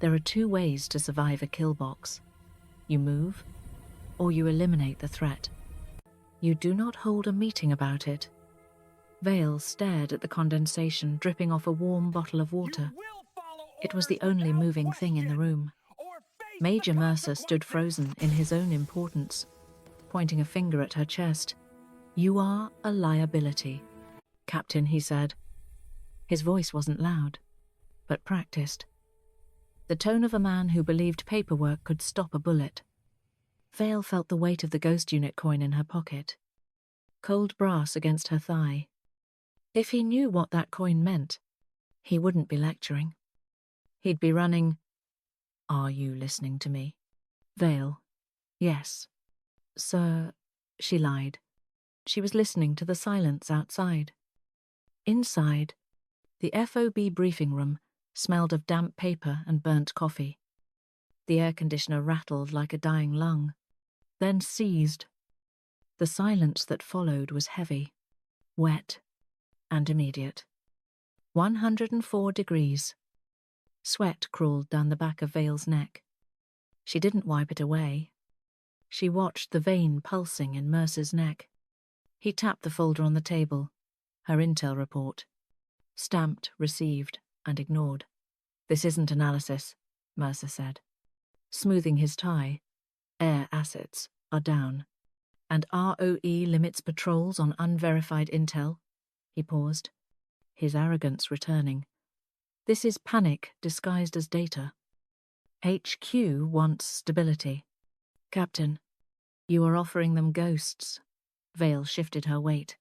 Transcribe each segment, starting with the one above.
There are two ways to survive a kill box. You move, or you eliminate the threat. You do not hold a meeting about it. Vale stared at the condensation dripping off a warm bottle of water. It was the only moving thing in the room. Major Mercer stood frozen in his own importance, pointing a finger at her chest. "You are a liability, Captain," he said. His voice wasn't loud, but practiced. The tone of a man who believed paperwork could stop a bullet. Vale felt the weight of the ghost unit coin in her pocket. Cold brass against her thigh. If he knew what that coin meant, he wouldn't be lecturing. He'd be running. "Are you listening to me?" Vale. "Yes. Sir," she lied. She was listening to the silence outside. Inside, the FOB briefing room smelled of damp paper and burnt coffee. The air conditioner rattled like a dying lung, then ceased. The silence that followed was heavy, wet, and immediate. 104 degrees. Sweat crawled down the back of Vale's neck. She didn't wipe it away. She watched the vein pulsing in Mercer's neck. He tapped the folder on the table, her intel report. Stamped, received, and ignored. "This isn't analysis," Mercer said. Smoothing his tie. "Air assets are down. And ROE limits patrols on unverified intel." He paused, his arrogance returning. "This is panic disguised as data. HQ wants stability. Captain, you are offering them ghosts." Vale shifted her weight.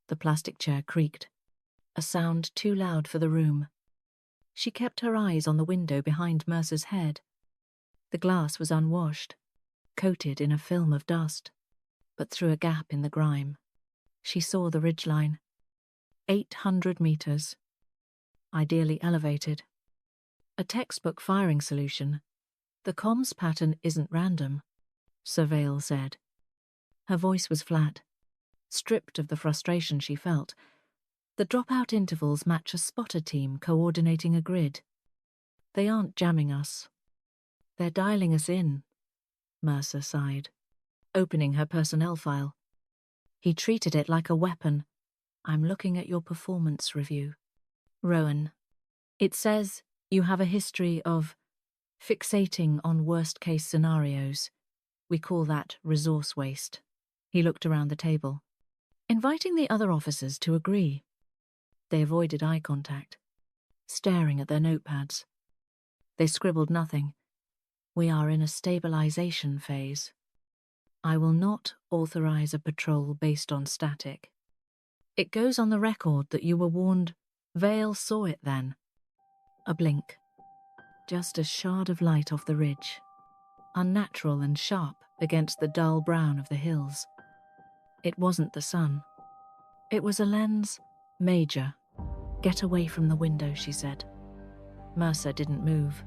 The plastic chair creaked, a sound too loud for the room. She kept her eyes on the window behind Mercer's head. The glass was unwashed, coated in a film of dust, but through a gap in the grime, she saw the ridgeline. 800 meters. Ideally elevated. A textbook firing solution. "The comms pattern isn't random," Sir Vale said. Her voice was flat, stripped of the frustration she felt. "The dropout intervals match a spotter team coordinating a grid. They aren't jamming us. They're dialing us in," Mercer sighed, opening her personnel file. He treated it like a weapon. "I'm looking at your performance review. Rowan, it says you have a history of fixating on worst-case scenarios. We call that resource waste." He looked around the table, inviting the other officers to agree. They avoided eye contact, staring at their notepads. They scribbled nothing. "We are in a stabilization phase. I will not authorize a patrol based on static. It goes on the record that you were warned." Vale saw it then. A blink. Just a shard of light off the ridge, unnatural and sharp against the dull brown of the hills. It wasn't the sun. It was a lens. "Major, get away from the window," she said. Mercer didn't move.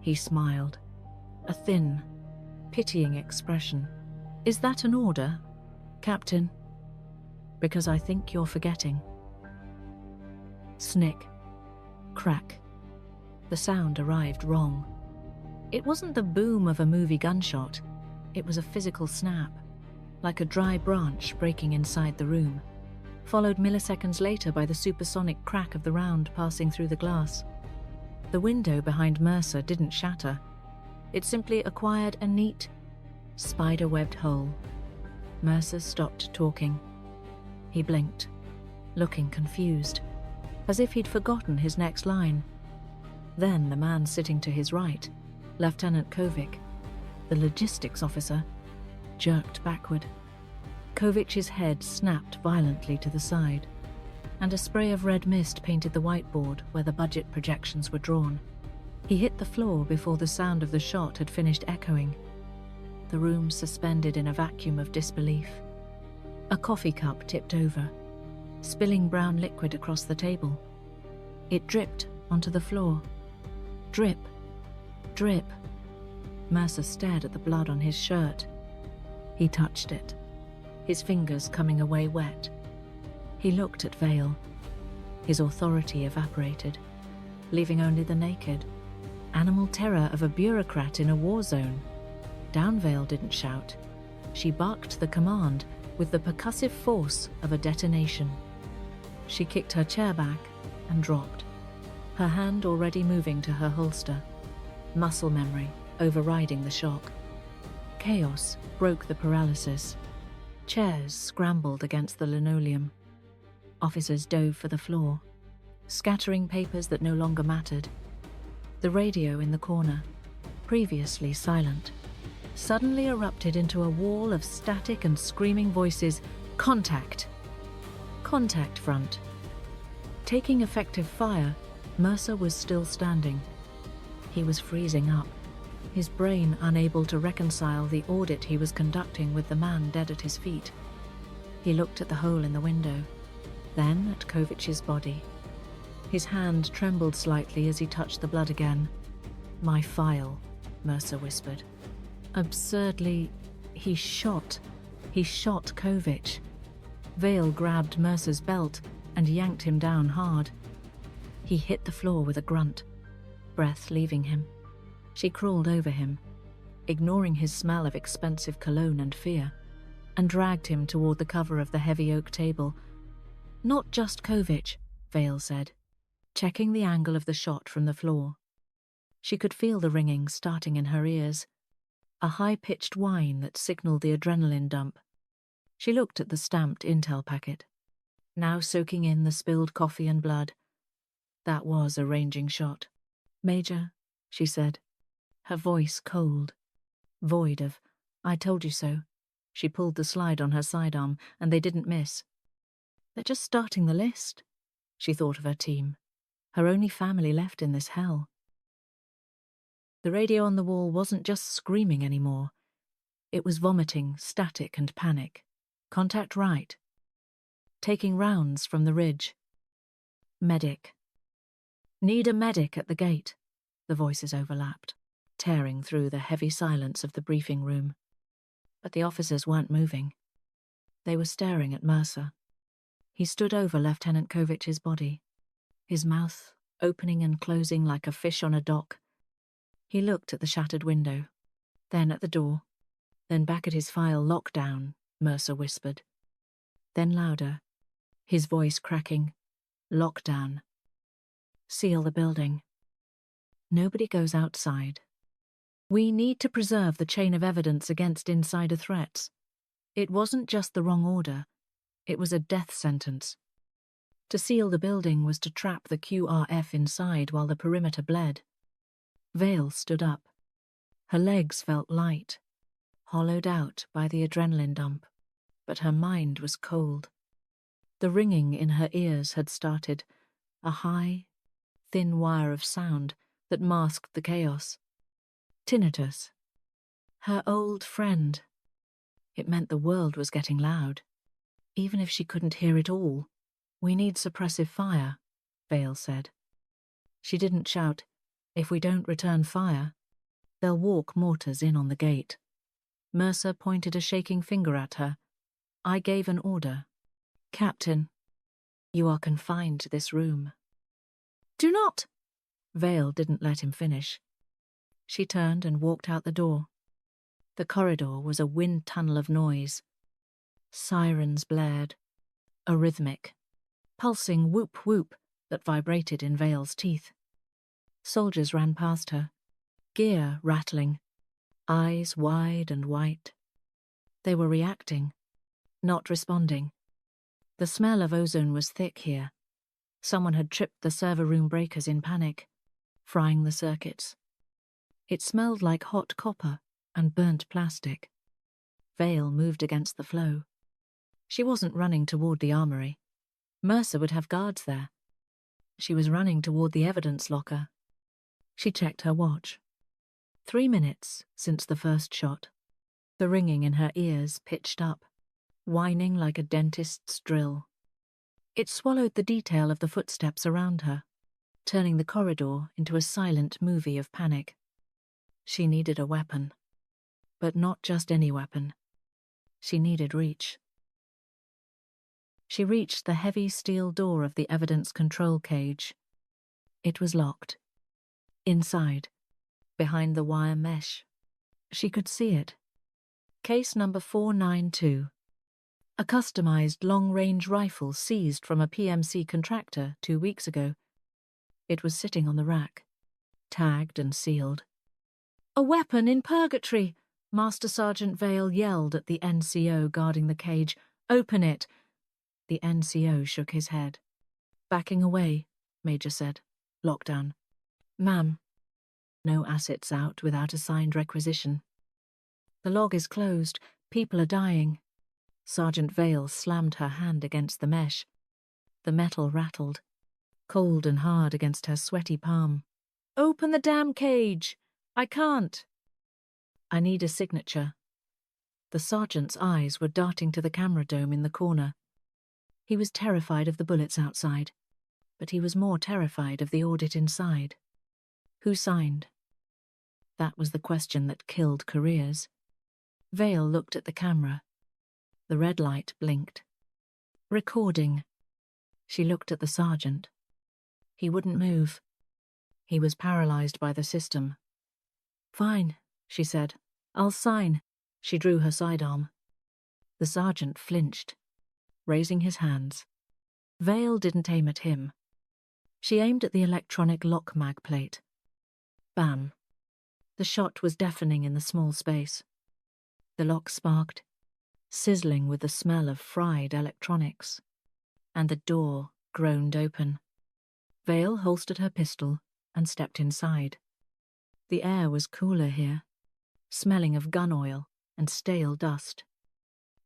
He smiled, a thin, pitying expression. "Is that an order, Captain? Because I think you're forgetting." Snick. Crack. The sound arrived wrong. It wasn't the boom of a movie gunshot. It was a physical snap, like a dry branch breaking inside the room, followed milliseconds later by the supersonic crack of the round passing through the glass. The window behind Mercer didn't shatter. It simply acquired a neat, spider-webbed hole. Mercer stopped talking. He blinked, looking confused, as if he'd forgotten his next line. Then the man sitting to his right, Lieutenant Kovic, the logistics officer, jerked backward. Kovic's head snapped violently to the side, and a spray of red mist painted the whiteboard where the budget projections were drawn. He hit the floor before the sound of the shot had finished echoing. The room suspended in a vacuum of disbelief. A coffee cup tipped over, spilling brown liquid across the table. It dripped onto the floor. Drip, drip. Mercer stared at the blood on his shirt. He touched it, his fingers coming away wet. He looked at Vale. His authority evaporated, leaving only the naked. animal terror of a bureaucrat in a war zone. Vale didn't shout. She barked the command with the percussive force of a detonation. She kicked her chair back and dropped, her hand already moving to her holster, muscle memory overriding the shock. Chaos broke the paralysis. Chairs scrambled against the linoleum. Officers dove for the floor, scattering papers that no longer mattered. The radio in the corner, previously silent, suddenly erupted into a wall of static and screaming voices. Contact! Contact front. Taking effective fire, Mercer was still standing. He was freezing up, his brain unable to reconcile the audit he was conducting with the man dead at his feet. He looked at the hole in the window, then at Kovic's body. His hand trembled slightly as he touched the blood again. "My file," Mercer whispered. Absurdly, he shot Kovic. Vale grabbed Mercer's belt and yanked him down hard. He hit the floor with a grunt, breath leaving him. She crawled over him, ignoring his smell of expensive cologne and fear, and dragged him toward the cover of the heavy oak table. "Not just Kovic," Vale said, checking the angle of the shot from the floor. She could feel the ringing starting in her ears, a high-pitched whine that signaled the adrenaline dump. She looked at the stamped intel packet, now soaking in the spilled coffee and blood. That was a ranging shot. "Major," she said, her voice cold, void of, "I told you so." She pulled the slide on her sidearm, and they didn't miss. They're just starting the list. She thought of her team, her only family left in this hell. The radio on the wall wasn't just screaming anymore. It was vomiting static and panic. "Contact right. Taking rounds from the ridge. Medic. Need a medic at the gate." The voices overlapped, tearing through the heavy silence of the briefing room. But the officers weren't moving. They were staring at Mercer. He stood over Lieutenant Kovic's body, his mouth opening and closing like a fish on a dock. He looked at the shattered window, then at the door, then back at his file. "Lockdown," Mercer whispered. Then louder, his voice cracking. "Lockdown. Seal the building. Nobody goes outside. We need to preserve the chain of evidence against insider threats." It wasn't just the wrong order. It was a death sentence. To seal the building was to trap the QRF inside while the perimeter bled. Vale stood up. Her legs felt light, hollowed out by the adrenaline dump, but her mind was cold. The ringing in her ears had started, a high, thin wire of sound that masked the chaos. Tinnitus. Her old friend. It meant the world was getting loud. Even if she couldn't hear it all. "We need suppressive fire," Vale said. She didn't shout, "If we don't return fire, they'll walk mortars in on the gate." Mercer pointed a shaking finger at her. "I gave an order. Captain, you are confined to this room." "Do not!" Vale didn't let him finish. She turned and walked out the door. The corridor was a wind tunnel of noise. Sirens blared, a rhythmic, pulsing whoop-whoop that vibrated in Vale's teeth. Soldiers ran past her, gear rattling, eyes wide and white. They were reacting, not responding. The smell of ozone was thick here. Someone had tripped the server room breakers in panic, frying the circuits. It smelled like hot copper and burnt plastic. Vale moved against the flow. She wasn't running toward the armory. Mercer would have guards there. She was running toward the evidence locker. She checked her watch. 3 minutes since the first shot. The ringing in her ears pitched up, whining like a dentist's drill. It swallowed the detail of the footsteps around her, turning the corridor into a silent movie of panic. She needed a weapon. But not just any weapon. She needed reach. She reached the heavy steel door of the evidence control cage. It was locked. Inside, behind the wire mesh. She could see it. Case number 492. A customized long-range rifle seized from a PMC contractor 2 weeks ago. It was sitting on the rack, tagged and sealed. "A weapon in purgatory!" Master Sergeant Vale yelled at the NCO guarding the cage. "Open it!" The NCO shook his head. "Backing away," Major said. "Lockdown." "Ma'am." "No assets out without a signed requisition." "The log is closed. People are dying." Sergeant Vale slammed her hand against the mesh. The metal rattled, cold and hard against her sweaty palm. "Open the damn cage! I can't." "I need a signature." The sergeant's eyes were darting to the camera dome in the corner. He was terrified of the bullets outside, but he was more terrified of the audit inside. Who signed? That was the question that killed careers. Vale looked at the camera. The red light blinked. Recording. She looked at the sergeant. He wouldn't move. He was paralyzed by the system. "Fine," she said. "I'll sign." She drew her sidearm. The sergeant flinched, raising his hands. Vale didn't aim at him. She aimed at the electronic lock mag plate. Bam. The shot was deafening in the small space. The lock sparked, sizzling with the smell of fried electronics, and the door groaned open. Vale holstered her pistol and stepped inside. The air was cooler here, smelling of gun oil and stale dust.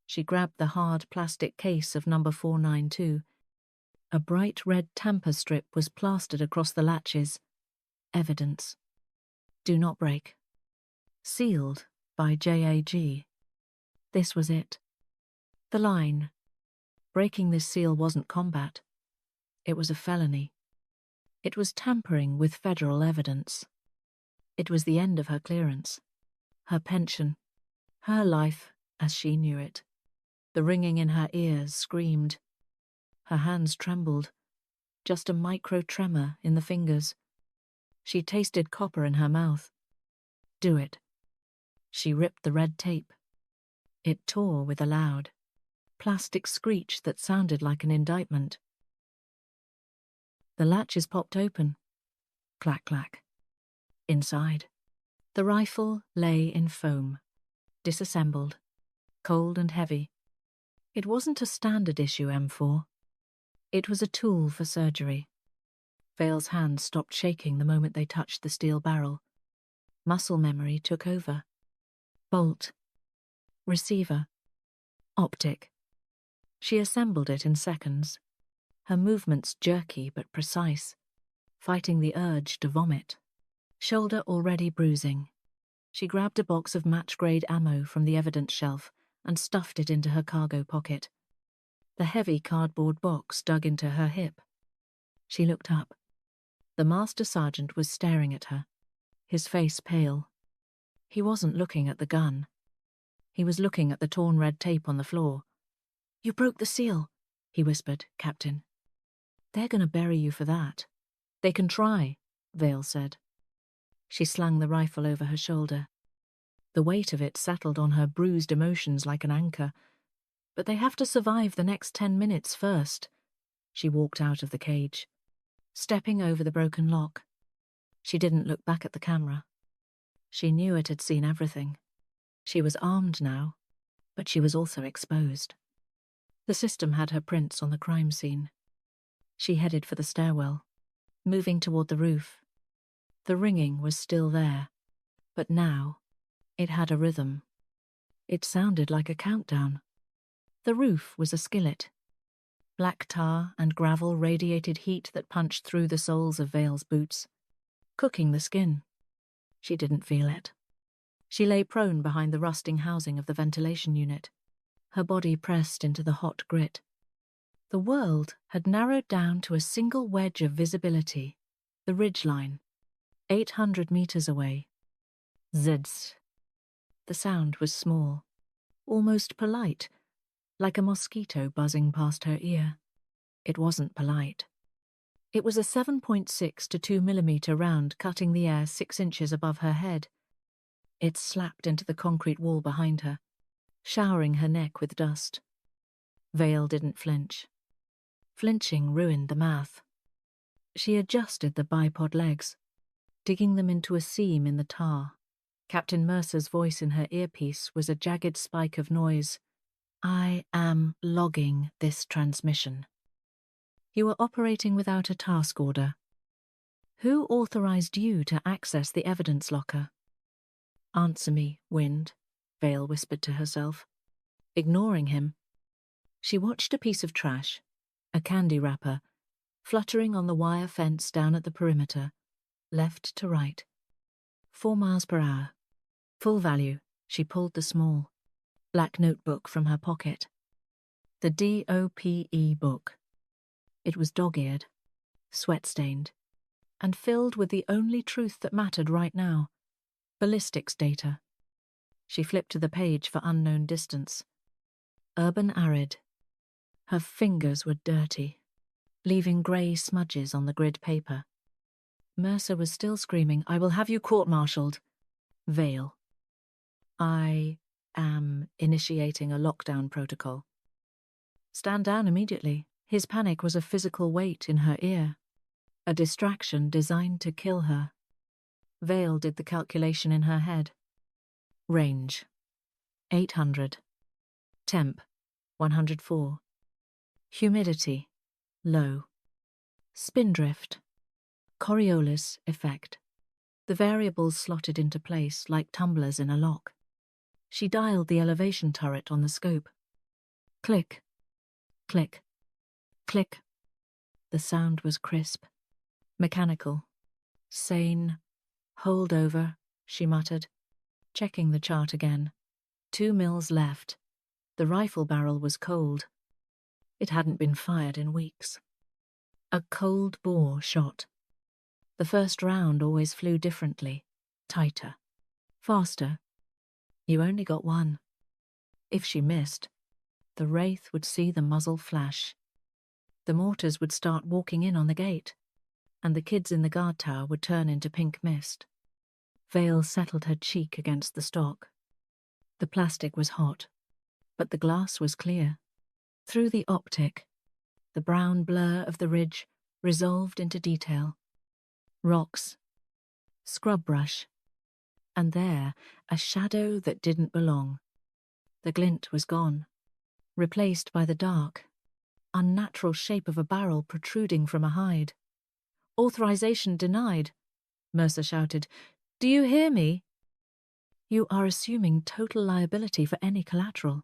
She grabbed the hard plastic case of number 492. A bright red tamper strip was plastered across the latches. Evidence. Do not break. Sealed by JAG. This was it. The line. Breaking this seal wasn't combat. It was a felony. It was tampering with federal evidence. It was the end of her clearance, her pension, her life as she knew it. The ringing in her ears screamed. Her hands trembled, just a micro-tremor in the fingers. She tasted copper in her mouth. Do it. She ripped the red tape. It tore with a loud, plastic screech that sounded like an indictment. The latches popped open. Clack, clack. Inside, the rifle lay in foam, disassembled, cold and heavy. It wasn't a standard issue M4. It was a tool for surgery. Vale's hands stopped shaking the moment they touched the steel barrel. Muscle memory took over. Bolt. Receiver. Optic. She assembled it in seconds, her movements jerky but precise, fighting the urge to vomit. Shoulder already bruising. She grabbed a box of match-grade ammo from the evidence shelf and stuffed it into her cargo pocket. The heavy cardboard box dug into her hip. She looked up. The master sergeant was staring at her, his face pale. He wasn't looking at the gun. He was looking at the torn red tape on the floor. "You broke the seal," he whispered, "Captain." "They're going to bury you for that." "They can try," Vale said. She slung the rifle over her shoulder. The weight of it settled on her bruised emotions like an anchor. But they have to survive the next 10 minutes first. She walked out of the cage, stepping over the broken lock. She didn't look back at the camera. She knew it had seen everything. She was armed now, but she was also exposed. The system had her prints on the crime scene. She headed for the stairwell, moving toward the roof. The ringing was still there, but now it had a rhythm. It sounded like a countdown. The roof was a skillet. Black tar and gravel radiated heat that punched through the soles of Vale's boots, cooking the skin. She didn't feel it. She lay prone behind the rusting housing of the ventilation unit, her body pressed into the hot grit. The world had narrowed down to a single wedge of visibility, the ridgeline, 800 meters away. Zds. The sound was small, almost polite, like a mosquito buzzing past her ear. It wasn't polite. It was a 7.6 to 2mm round cutting the air 6 inches above her head. It slapped into the concrete wall behind her, showering her neck with dust. Vale didn't flinch. Flinching ruined the math. She adjusted the bipod legs, digging them into a seam in the tar. Captain Mercer's voice in her earpiece was a jagged spike of noise. I am logging this transmission. You are operating without a task order. Who authorized you to access the evidence locker? Answer me, Wind, Vale whispered to herself. Ignoring him, she watched a piece of trash, a candy wrapper, fluttering on the wire fence down at the perimeter, left to right. 4 miles per hour. Full value. She pulled the small, black notebook from her pocket. The DOPE book. It was dog-eared, sweat-stained, and filled with the only truth that mattered right now: ballistics data. She flipped to the page for unknown distance. Urban arid. Her fingers were dirty, leaving grey smudges on the grid paper. Mercer was still screaming, I will have you court-martialed. Vale. I am initiating a lockdown protocol. Stand down immediately. His panic was a physical weight in her ear, a distraction designed to kill her. Vale did the calculation in her head. Range 800. Temp 104. Humidity low. Spindrift. Coriolis effect. The variables slotted into place like tumblers in a lock. She dialed the elevation turret on the scope. Click. Click. Click. The sound was crisp, mechanical, sane. Hold over, she muttered, checking the chart again. 2 mils left. The rifle barrel was cold. It hadn't been fired in weeks. A cold bore shot. The first round always flew differently, tighter, faster. You only got one. If she missed, the Wraith would see the muzzle flash. The mortars would start walking in on the gate, and the kids in the guard tower would turn into pink mist. Vale settled her cheek against the stock. The plastic was hot, but the glass was clear. Through the optic, the brown blur of the ridge resolved into detail. Rocks, scrub brush, and there a shadow that didn't belong. The glint was gone, replaced by the dark, unnatural shape of a barrel protruding from a hide. Authorization denied, Mercer shouted. Do you hear me? You are assuming total liability for any collateral,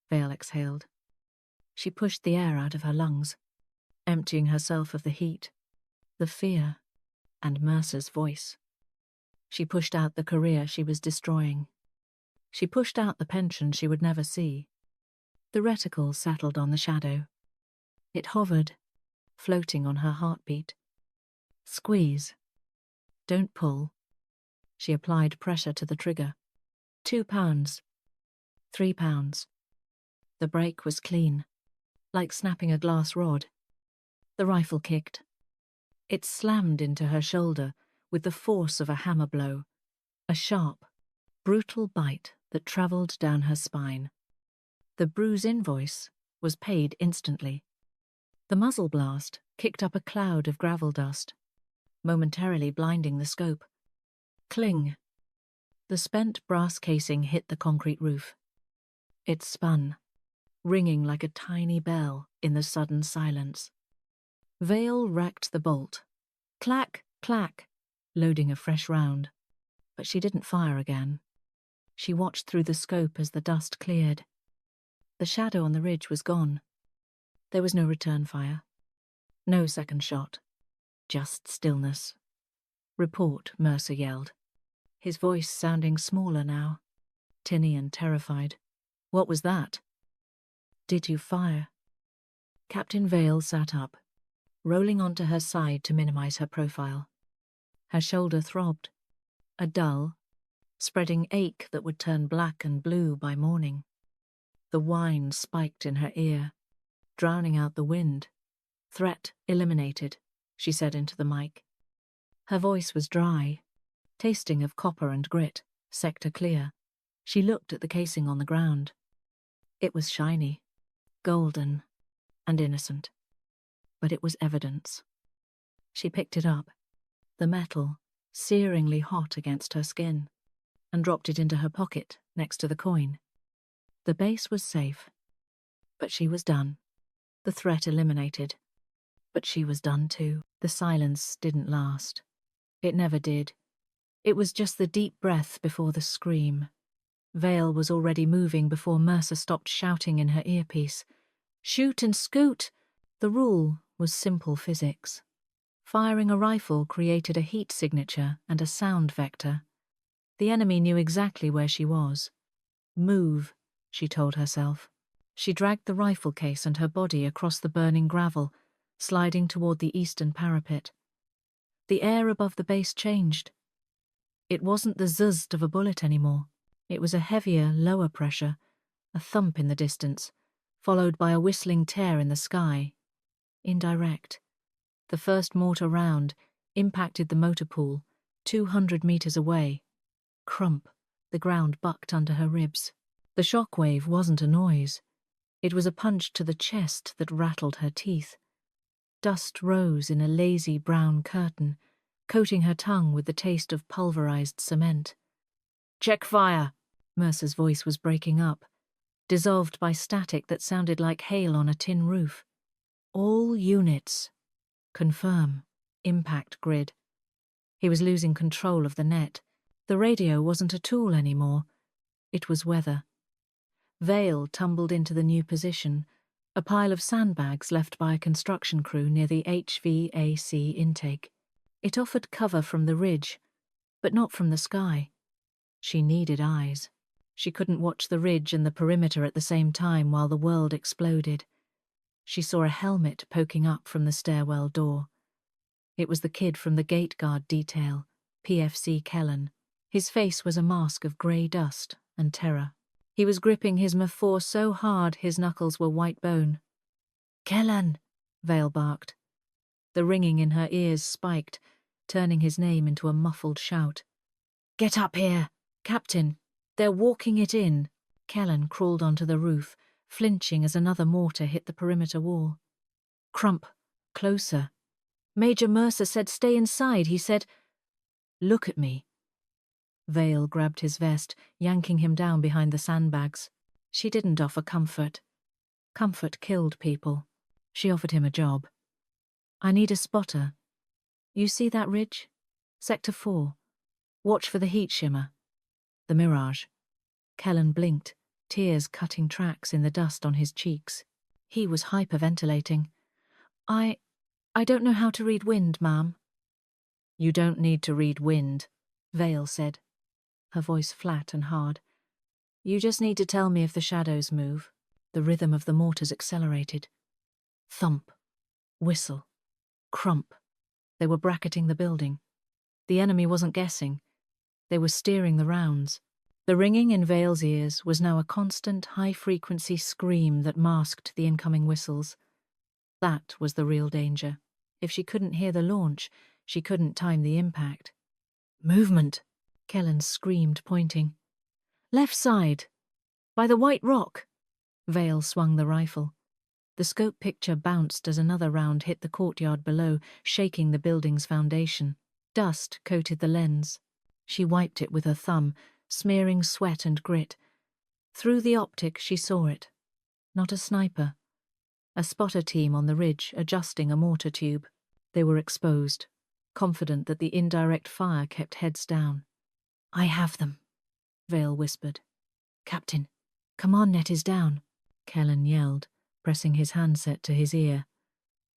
Vale exhaled. She pushed the air out of her lungs, emptying herself of the heat, the fear, and Mercer's voice. She pushed out the career she was destroying. She pushed out the pension she would never see. The reticle settled on the shadow. It hovered, floating on her heartbeat. Squeeze. Don't pull. She applied pressure to the trigger. 2 pounds. 3 pounds. The break was clean, like snapping a glass rod. The rifle kicked. It slammed into her shoulder with the force of a hammer blow, a sharp, brutal bite that travelled down her spine. The bruise invoice was paid instantly. The muzzle blast kicked up a cloud of gravel dust, momentarily blinding the scope. Cling. The spent brass casing hit the concrete roof. It spun, ringing like a tiny bell in the sudden silence. Vale racked the bolt. Clack, clack, loading a fresh round. But she didn't fire again. She watched through the scope as the dust cleared. The shadow on the ridge was gone. There was no return fire. No second shot. Just stillness. Report, Mercer yelled, his voice sounding smaller now, tinny and terrified. What was that? Did you fire? Captain Vale sat up, rolling onto her side to minimize her profile. Her shoulder throbbed, a dull, spreading ache that would turn black and blue by morning. The whine spiked in her ear, drowning out the wind. Threat eliminated. she said into the mic. Her voice was dry, tasting of copper and grit, sector clear. She looked at the casing on the ground. It was shiny, golden, and innocent. But it was evidence. She picked it up, the metal searingly hot against her skin, and dropped it into her pocket next to the coin. The base was safe, but she was done. The threat eliminated, but she was done too. The silence didn't last. It never did. It was just the deep breath before the scream. Vale was already moving before Mercer stopped shouting in her earpiece. Shoot and scoot! The rule was simple physics. Firing a rifle created a heat signature and a sound vector. The enemy knew exactly where she was. Move, she told herself. She dragged the rifle case and her body across the burning gravel, sliding toward the eastern parapet. The air above the base changed. It wasn't the zzzz of a bullet anymore. It was a heavier, lower pressure, a thump in the distance, followed by a whistling tear in the sky. Indirect. The first mortar round impacted the motor pool, 200 meters away. Crump, the ground bucked under her ribs. The shockwave wasn't a noise. It was a punch to the chest that rattled her teeth. Dust rose in a lazy brown curtain, coating her tongue with the taste of pulverized cement. Check fire! Mercer's voice was breaking up, dissolved by static that sounded like hail on a tin roof. All units. Confirm. Impact grid. He was losing control of the net. The radio wasn't a tool anymore. It was weather. Vale tumbled into the new position, a pile of sandbags left by a construction crew near the HVAC intake. It offered cover from the ridge, but not from the sky. She needed eyes. She couldn't watch the ridge and the perimeter at the same time while the world exploded. She saw a helmet poking up from the stairwell door. It was the kid from the gate guard detail, PFC Kellen. His face was a mask of grey dust and terror. He was gripping his M4 so hard his knuckles were white bone. Kellen, Vale barked. The ringing in her ears spiked, turning his name into a muffled shout. Get up here! Captain, they're walking it in. Kellen crawled onto the roof, flinching as another mortar hit the perimeter wall. Crump, closer. Major Mercer said stay inside. He said, look at me. Vale grabbed his vest, yanking him down behind the sandbags. She didn't offer comfort. Comfort killed people. She offered him a job. I need a spotter. You see that ridge? Sector 4. Watch for the heat shimmer. The mirage. Kellen blinked, tears cutting tracks in the dust on his cheeks. He was hyperventilating. I don't know how to read wind, ma'am. You don't need to read wind, Vale said, her voice flat and hard. You just need to tell me if the shadows move. The rhythm of the mortars accelerated. Thump. Whistle. Crump. They were bracketing the building. The enemy wasn't guessing. They were steering the rounds. The ringing in Vale's ears was now a constant, high-frequency scream that masked the incoming whistles. That was the real danger. If she couldn't hear the launch, she couldn't time the impact. Movement! Kellen screamed, pointing. Left side! By the white rock! Vale swung the rifle. The scope picture bounced as another round hit the courtyard below, shaking the building's foundation. Dust coated the lens. She wiped it with her thumb, smearing sweat and grit. Through the optic she saw it. Not a sniper. A spotter team on the ridge adjusting a mortar tube. They were exposed, confident that the indirect fire kept heads down. I have them, Vale whispered. Captain, command net is down, Kellen yelled, pressing his handset to his ear.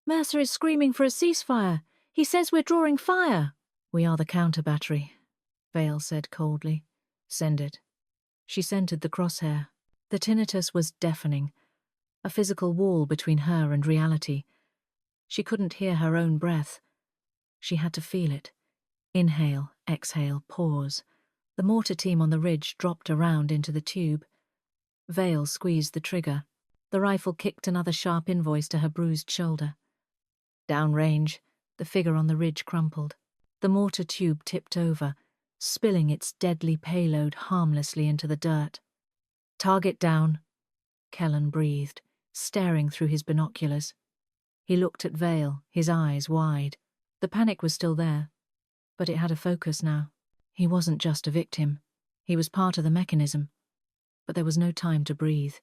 Mercer is screaming for a ceasefire. He says we're drawing fire. We are the counter battery, Vale said coldly. Send it. She centered the crosshair. The tinnitus was deafening, a physical wall between her and reality. She couldn't hear her own breath. She had to feel it. Inhale, exhale, pause. The mortar team on the ridge dropped around into the tube. Vale squeezed the trigger. The rifle kicked another sharp invoice to her bruised shoulder. Downrange, The figure on the ridge crumpled. The mortar tube tipped over, spilling its deadly payload harmlessly into the dirt. "Target down," Kellen breathed, staring through his binoculars. He looked at Vale, his eyes wide. The panic was still there, but it had a focus now. He wasn't just a victim. He was part of the mechanism. But there was no time to breathe.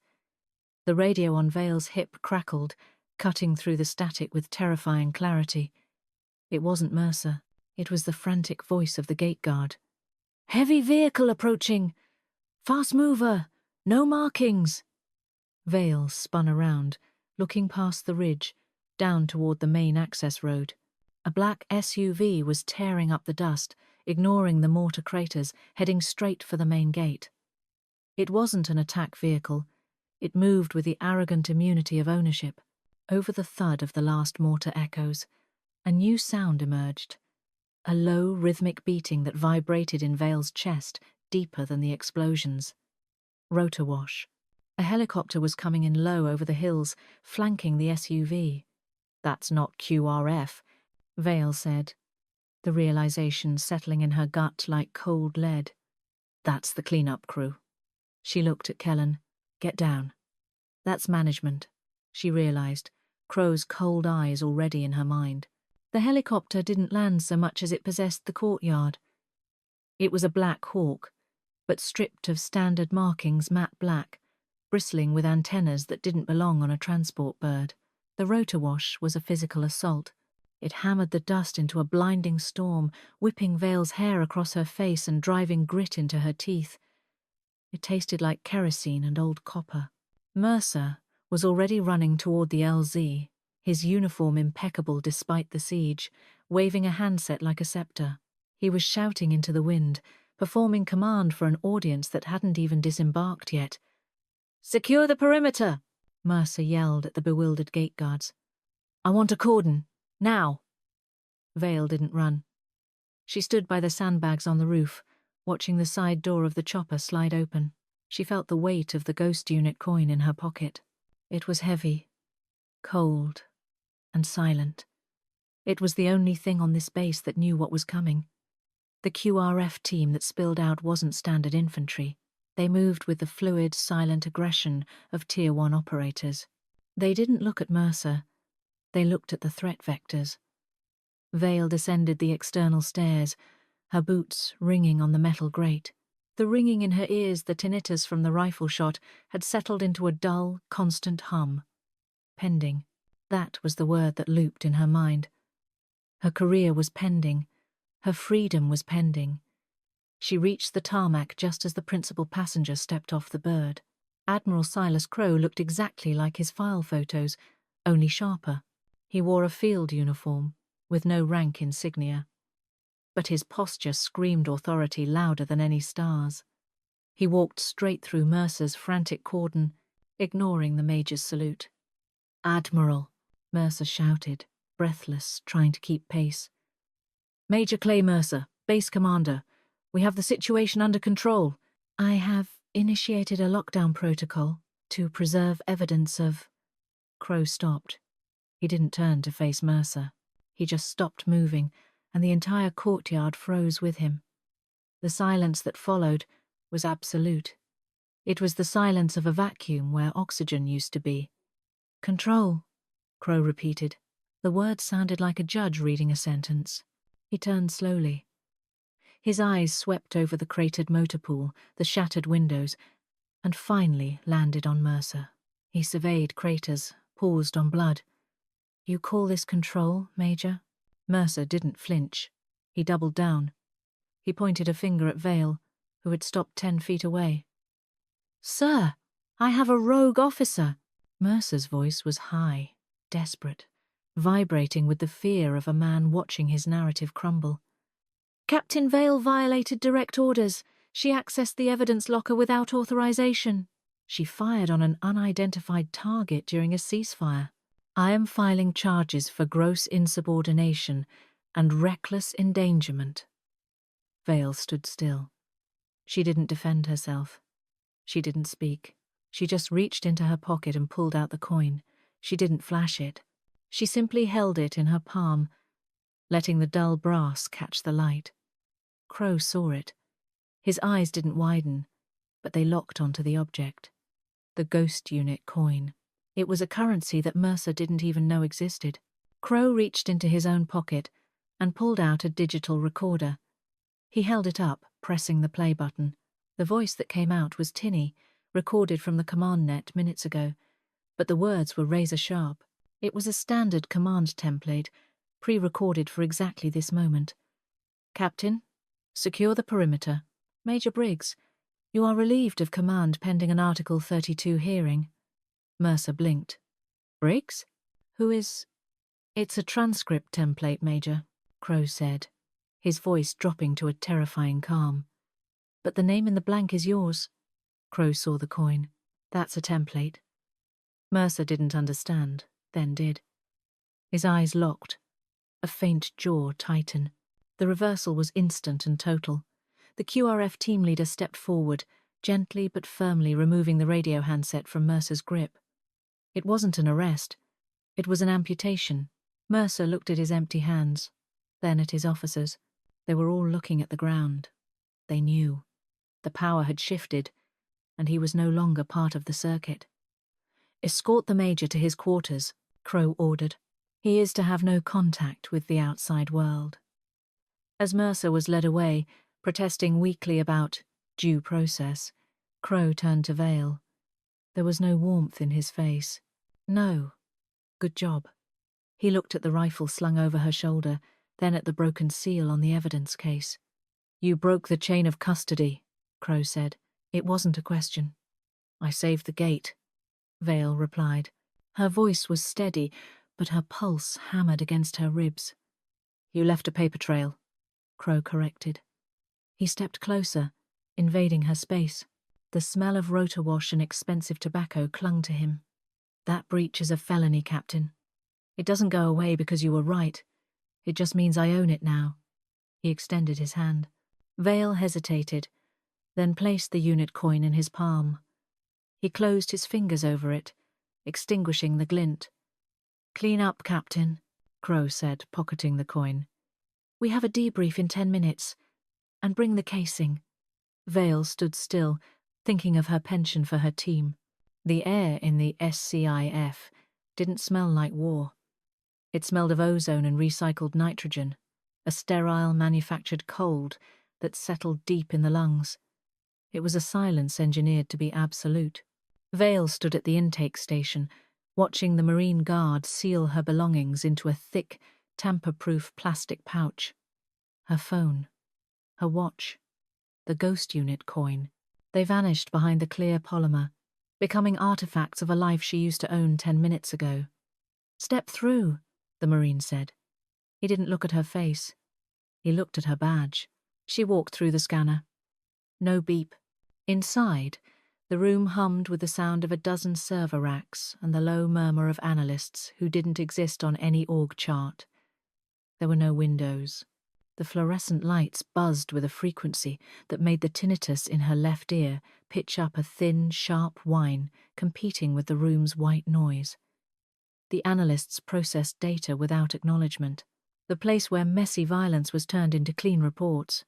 The radio on Vale's hip crackled, cutting through the static with terrifying clarity. It wasn't Mercer. It was the frantic voice of the gate guard. "Heavy vehicle approaching! Fast mover! No markings!" Vale spun around, looking past the ridge, down toward the main access road. A black SUV was tearing up the dust, ignoring the mortar craters, heading straight for the main gate. It wasn't an attack vehicle. It moved with the arrogant immunity of ownership. Over the thud of the last mortar echoes, a new sound emerged. A low, rhythmic beating that vibrated in Vale's chest, deeper than the explosions. Rotor wash. A helicopter was coming in low over the hills, flanking the SUV. "That's not QRF," Vale said, the realization settling in her gut like cold lead. "That's the cleanup crew." She looked at Kellen. "Get down." "That's management," she realized, Crow's cold eyes already in her mind. The helicopter didn't land so much as it possessed the courtyard. It was a Black Hawk, but stripped of standard markings matte black, bristling with antennas that didn't belong on a transport bird. The rotor wash was a physical assault. It hammered the dust into a blinding storm, whipping Vale's hair across her face and driving grit into her teeth. It tasted like kerosene and old copper. Mercer was already running toward the LZ, his uniform impeccable despite the siege, waving a handset like a scepter. He was shouting into the wind, performing command for an audience that hadn't even disembarked yet. "Secure the perimeter," Mercer yelled at the bewildered gate guards. "I want a cordon. Now." Vale didn't run. She stood by the sandbags on the roof, watching the side door of the chopper slide open. She felt the weight of the ghost unit coin in her pocket. It was heavy, cold, and silent. It was the only thing on this base that knew what was coming. The QRF team that spilled out wasn't standard infantry. They moved with the fluid, silent aggression of Tier 1 operators. They didn't look at Mercer. They looked at the threat vectors. Vale descended the external stairs, her boots ringing on the metal grate. The ringing in her ears, the tinnitus from the rifle shot, had settled into a dull, constant hum. Pending. That was the word that looped in her mind. Her career was pending. Her freedom was pending. She reached the tarmac just as the principal passenger stepped off the bird. Admiral Silas Crow looked exactly like his file photos, only sharper. He wore a field uniform, with no rank insignia. But his posture screamed authority louder than any stars. He walked straight through Mercer's frantic cordon, ignoring the major's salute. "Admiral," Mercer shouted, breathless, trying to keep pace. "Major Clay Mercer, base commander. We have the situation under control. I have initiated a lockdown protocol to preserve evidence of..." Crow stopped. He didn't turn to face Mercer. He just stopped moving, and the entire courtyard froze with him. The silence that followed was absolute. It was the silence of a vacuum where oxygen used to be. "Control," Crow repeated. The words sounded like a judge reading a sentence. He turned slowly. His eyes swept over the cratered motor pool, the shattered windows, and finally landed on Mercer. He surveyed craters, paused on blood. "You call this control, Major?" Mercer didn't flinch. He doubled down. He pointed a finger at Vale, who had stopped 10 feet away. "Sir, I have a rogue officer." Mercer's voice was high, desperate, vibrating with the fear of a man watching his narrative crumble. "Captain Vale violated direct orders. She accessed the evidence locker without authorization. She fired on an unidentified target during a ceasefire. I am filing charges for gross insubordination and reckless endangerment." Vale stood still. She didn't defend herself. She didn't speak. She just reached into her pocket and pulled out the coin. She didn't flash it. She simply held it in her palm, letting the dull brass catch the light. Crow saw it. His eyes didn't widen, but they locked onto the object. The ghost unit coin. It was a currency that Mercer didn't even know existed. Crow reached into his own pocket and pulled out a digital recorder. He held it up, pressing the play button. The voice that came out was tinny, recorded from the command net minutes ago, but the words were razor sharp. It was a standard command template, pre-recorded for exactly this moment. Captain, secure the perimeter. Major Briggs, you are relieved of command pending an Article 32 hearing. Mercer blinked. Briggs? Who is... It's a transcript template, Major, Crow said, his voice dropping to a terrifying calm. But the name in the blank is yours. Crow saw the coin. That's a template. Mercer didn't understand, then did. His eyes locked. A faint jaw tighten. The reversal was instant and total. The QRF team leader stepped forward, gently but firmly removing the radio handset from Mercer's grip. It wasn't an arrest. It was an amputation. Mercer looked at his empty hands, then at his officers. They were all looking at the ground. They knew. The power had shifted, and he was no longer part of the circuit. Escort the Major to his quarters, Crow ordered. He is to have no contact with the outside world. As Mercer was led away, protesting weakly about due process, Crow turned to Vale. There was no warmth in his face. No. Good job. He looked at the rifle slung over her shoulder, then at the broken seal on the evidence case. You broke the chain of custody, Crow said. It wasn't a question. I saved the gate, Vale replied. Her voice was steady, but her pulse hammered against her ribs. You left a paper trail, Crow corrected. He stepped closer, invading her space. The smell of rotor wash and expensive tobacco clung to him. That breach is a felony, Captain. It doesn't go away because you were right. It just means I own it now. He extended his hand. Vale hesitated, then placed the unit coin in his palm. He closed his fingers over it, extinguishing the glint. Clean up, Captain, Crow said, pocketing the coin. We have a debrief in 10 minutes. And bring the casing. Vale stood still, thinking of her pension for her team. The air in the SCIF didn't smell like war. It smelled of ozone and recycled nitrogen, a sterile manufactured cold that settled deep in the lungs. It was a silence engineered to be absolute. Vale stood at the intake station, watching the Marine Guard seal her belongings into a thick, tamper-proof plastic pouch. Her phone, her watch, the ghost unit coin. They vanished behind the clear polymer, becoming artifacts of a life she used to own 10 minutes ago. Step through, the Marine said. He didn't look at her face. He looked at her badge. She walked through the scanner. No beep. Inside, the room hummed with the sound of a dozen server racks and the low murmur of analysts who didn't exist on any org chart. There were no windows. The fluorescent lights buzzed with a frequency that made the tinnitus in her left ear pitch up a thin, sharp whine, competing with the room's white noise. The analysts processed data without acknowledgement, the place where messy violence was turned into clean reports,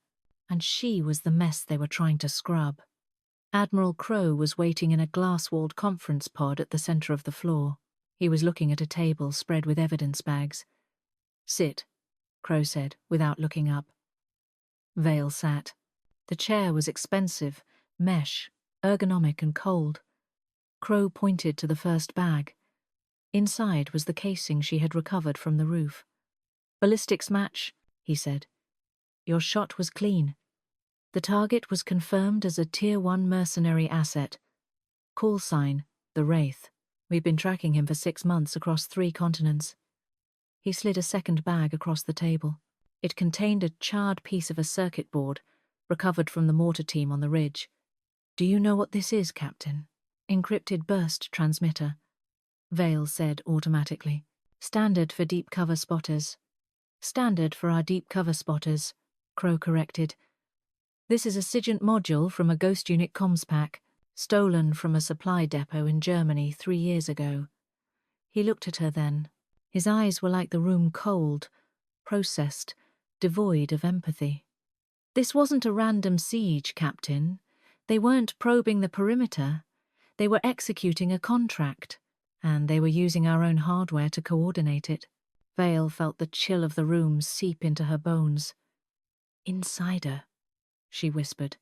and she was the mess they were trying to scrub. Admiral Crow was waiting in a glass-walled conference pod at the center of the floor. He was looking at a table spread with evidence bags. Sit, Crow said, without looking up. Vale sat. The chair was expensive, mesh, ergonomic and cold. Crow pointed to the first bag. Inside was the casing she had recovered from the roof. Ballistics match, he said. Your shot was clean. The target was confirmed as a Tier 1 mercenary asset. Call sign, the Wraith. We've been tracking him for 6 months across 3 continents. He slid a second bag across the table. It contained a charred piece of a circuit board, recovered from the mortar team on the ridge. Do you know what this is, Captain? Encrypted burst transmitter, Vale said automatically. Standard for deep cover spotters. Standard for our deep cover spotters, Crow corrected. This is a SIGINT module from a Ghost Unit comms pack, stolen from a supply depot in Germany 3 years ago. He looked at her then. His eyes were like the room cold, processed, devoid of empathy. This wasn't a random siege, Captain. They weren't probing the perimeter. They were executing a contract, and they were using our own hardware to coordinate it. Vale felt the chill of the room seep into her bones. Insider, she whispered.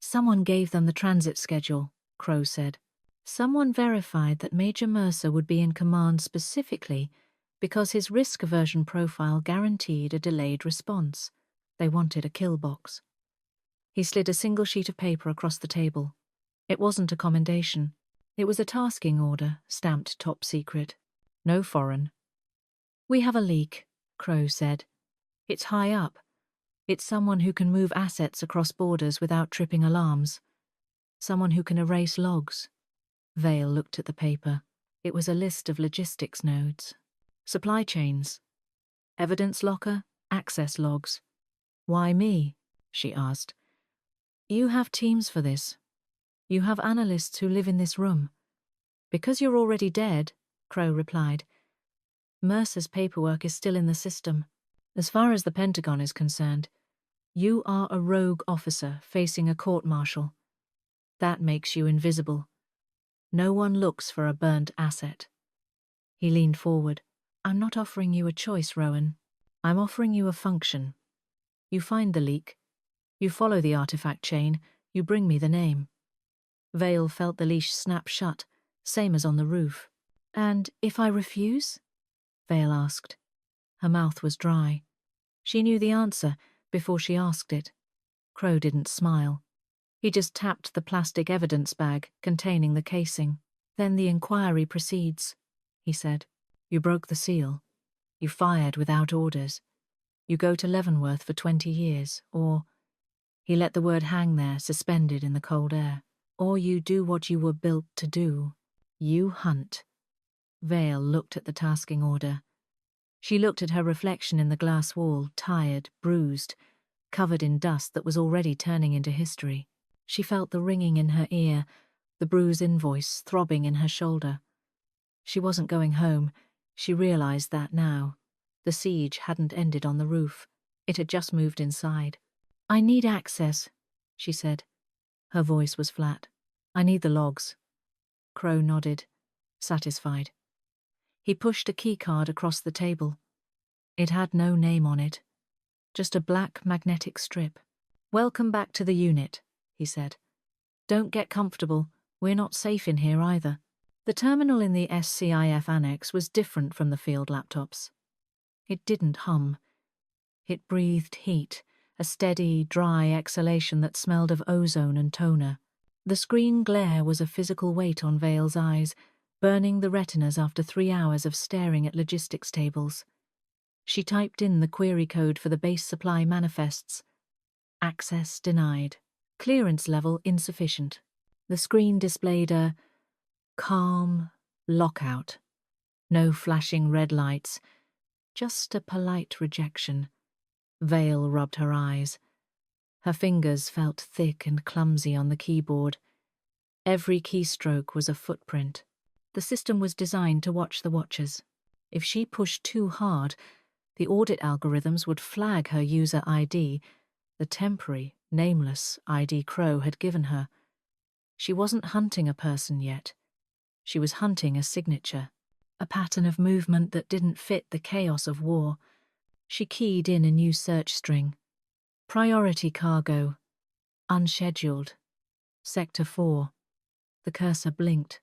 Someone gave them the transit schedule, Crow said. Someone verified that Major Mercer would be in command specifically because his risk aversion profile guaranteed a delayed response. They wanted a kill box. He slid a single sheet of paper across the table. It wasn't a commendation. It was a tasking order, stamped top secret. No foreign. We have a leak, Crow said. It's high up. It's someone who can move assets across borders without tripping alarms. Someone who can erase logs. Vale looked at the paper. It was a list of logistics nodes. Supply chains. Evidence locker, access logs. Why me? She asked. You have teams for this. You have analysts who live in this room. Because you're already dead, Crow replied. Mercer's paperwork is still in the system. As far as the Pentagon is concerned, you are a rogue officer facing a court-martial. That makes you invisible. No one looks for a burnt asset. He leaned forward. I'm not offering you a choice, Rowan. I'm offering you a function. You find the leak. You follow the artifact chain. You bring me the name. Vale felt the leash snap shut, same as on the roof. And if I refuse? Vale asked. Her mouth was dry. She knew the answer before she asked it. Crow didn't smile. He just tapped the plastic evidence bag containing the casing. Then the inquiry proceeds, he said. You broke the seal. You fired without orders. You go to Leavenworth for 20 years, or... He let the word hang there, suspended in the cold air. Or you do what you were built to do. You hunt. Vale looked at the tasking order. She looked at her reflection in the glass wall, tired, bruised, covered in dust that was already turning into history. She felt the ringing in her ear, the bruise invoice throbbing in her shoulder. She wasn't going home. She realized that now. The siege hadn't ended on the roof. It had just moved inside. I need access, she said. Her voice was flat. I need the logs. Crow nodded, satisfied. He pushed a keycard across the table. It had no name on it, just a black magnetic strip. Welcome back to the unit, he said. Don't get comfortable. We're not safe in here either. The terminal in the SCIF annex was different from the field laptops. It didn't hum. It breathed heat, a steady, dry exhalation that smelled of ozone and toner. The screen glare was a physical weight on Vale's eyes, burning the retinas after 3 hours of staring at logistics tables. She typed in the query code for the base supply manifests. Access denied. Clearance level insufficient. The screen displayed a calm lockout. No flashing red lights, just a polite rejection. Vale rubbed her eyes. Her fingers felt thick and clumsy on the keyboard. Every keystroke was a footprint. The system was designed to watch the watchers. If she pushed too hard, the audit algorithms would flag her user ID, the temporary, nameless ID Crow had given her. She wasn't hunting a person yet. She was hunting a signature, a pattern of movement that didn't fit the chaos of war. She keyed in a new search string. Priority cargo. Unscheduled. Sector 4. The cursor blinked.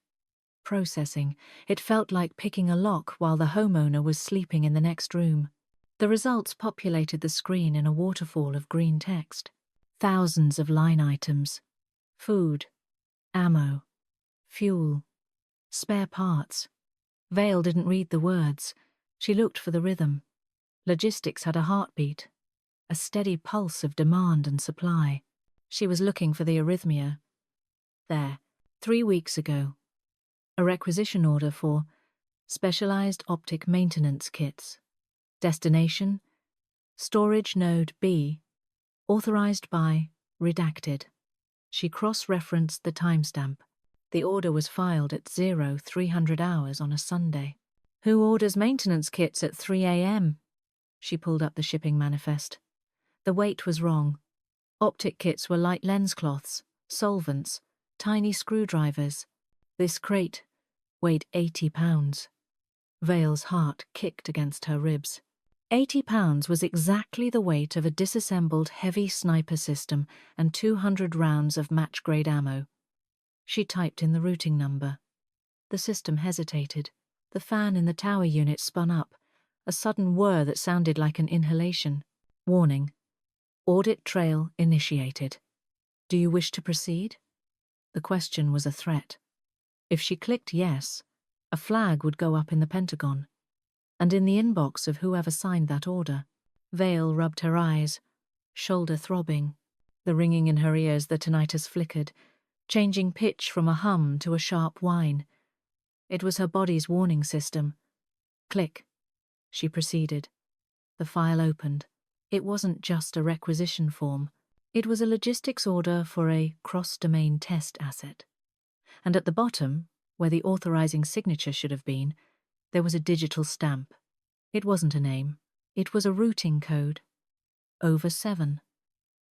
Processing. It felt like picking a lock while the homeowner was sleeping in the next room. The results populated the screen in a waterfall of green text. Thousands of line items. Food. Ammo. Fuel. Spare parts. Vale didn't read the words. She looked for the rhythm. Logistics had a heartbeat, a steady pulse of demand and supply. She was looking for the arrhythmia. There, 3 weeks ago. A requisition order for specialized optic maintenance kits. Destination, storage node B, authorized by redacted. She cross-referenced the timestamp. The order was filed at 0300 hours on a Sunday. Who orders maintenance kits at 3 a.m.? She pulled up the shipping manifest. The weight was wrong. Optic kits were light lens cloths, solvents, tiny screwdrivers. This crate weighed 80 pounds. Vale's heart kicked against her ribs. 80 pounds was exactly the weight of a disassembled heavy sniper system and 200 rounds of match-grade ammo. She typed in the routing number. The system hesitated. The fan in the tower unit spun up, a sudden whir that sounded like an inhalation. Warning. Audit trail initiated. Do you wish to proceed? The question was a threat. If she clicked yes, a flag would go up in the Pentagon, and in the inbox of whoever signed that order. Vale rubbed her eyes, shoulder throbbing, the ringing in her ears. The tinnitus flickered, changing pitch from a hum to a sharp whine. It was her body's warning system. Click. She proceeded. The file opened. It wasn't just a requisition form. It was a logistics order for a cross-domain test asset. And at the bottom, where the authorizing signature should have been, there was a digital stamp. It wasn't a name. It was a routing code. Over 7.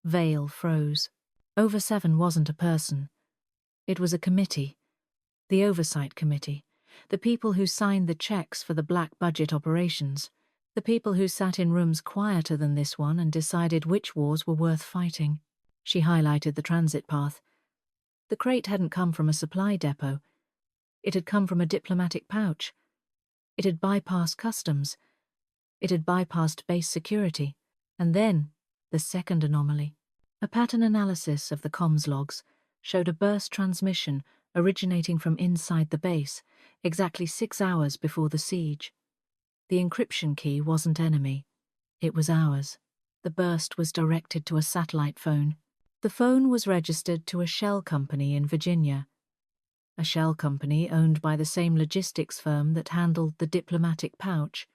Vale froze. Over 7 wasn't a person. It was a committee. The Oversight Committee. The people who signed the checks for the black budget operations. The people who sat in rooms quieter than this one and decided which wars were worth fighting. She highlighted the transit path. The crate hadn't come from a supply depot. It had come from a diplomatic pouch. It had bypassed customs. It had bypassed base security. And then, the second anomaly. A pattern analysis of the comms logs showed a burst transmission originating from inside the base, exactly 6 hours before the siege. The encryption key wasn't enemy. It was ours. The burst was directed to a satellite phone. The phone was registered to a shell company in Virginia. A shell company owned by the same logistics firm that handled the diplomatic pouch.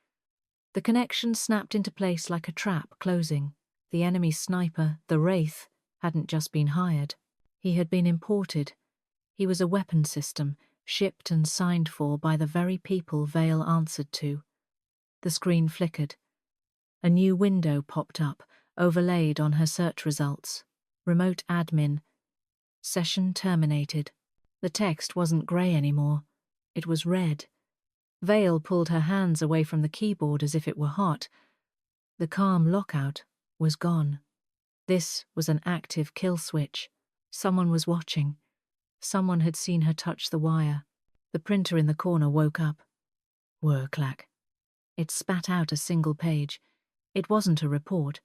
The connection snapped into place like a trap closing. The enemy sniper, the Wraith, hadn't just been hired. He had been imported. He was a weapon system, shipped and signed for by the very people Vale answered to. The screen flickered. A new window popped up, overlaid on her search results. Remote admin. Session terminated. The text wasn't grey anymore. It was red. Vale pulled her hands away from the keyboard as if it were hot. The calm lockout was gone. This was an active kill switch. Someone was watching. Someone had seen her touch the wire. The printer in the corner woke up. Whir-clack. It spat out a single page. It wasn't a report.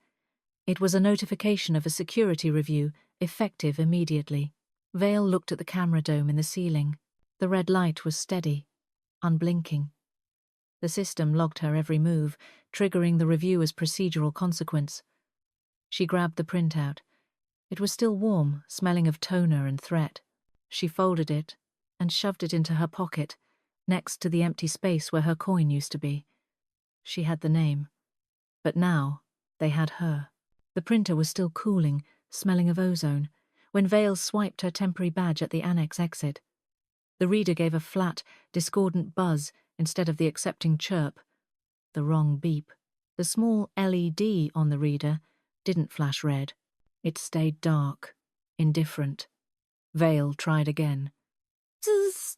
It was a notification of a security review, effective immediately. Vale looked at the camera dome in the ceiling. The red light was steady, unblinking. The system logged her every move, triggering the review as procedural consequence. She grabbed the printout. It was still warm, smelling of toner and threat. She folded it and shoved it into her pocket, next to the empty space where her coin used to be. She had the name. But now, they had her. The printer was still cooling, smelling of ozone, when Vale swiped her temporary badge at the annex exit. The reader gave a flat, discordant buzz instead of the accepting chirp. The wrong beep. The small LED on the reader didn't flash red. It stayed dark, indifferent. Vale tried again. Zzz.